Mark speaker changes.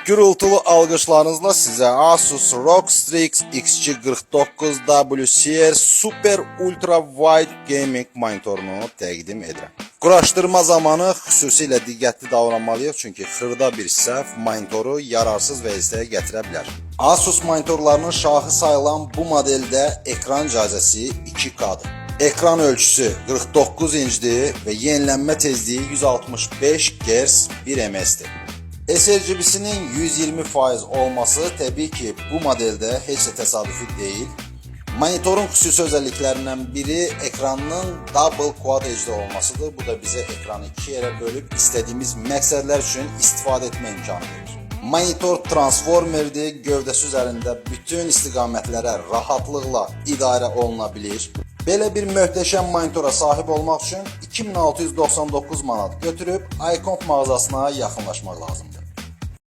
Speaker 1: Gürültülü alqışlarınızla sizə Asus ROG Strix XG49WCR Super Ultra Wide Gaming monitorunu təqdim edirəm. Quraşdırma zamanı xüsusilə diqqətli davranmalıyıq, çünki xırda bir səhv monitoru yararsız vəziyyətə gətirə bilər. Asus monitorlarının şahı sayılan bu modeldə ekran icazəsi 2K-dır. Ekran ölçüsü 49 incdir və yenilənmə tezliyi 165 Hz 1 ms-dir. sRGB-sinin 120% olması təbii ki, bu modeldə heç də təsadüfi deyil. Monitorun xüsusi özəlliklərindən biri ekranının Double Quad Edge olmasıdır. Bu da bizə ekranı 2 yerə bölüb istədiyimiz məqsədlər üçün istifadə etmə imkanı verir. Monitor transformerdir, gövdəsi üzərində bütün istiqamətlərə rahatlıqla idarə oluna bilir. Belə bir möhtəşəm monitora sahib olmaq üçün 2699 manat götürüb iComp mağazasına yaxınlaşmaq lazımdır.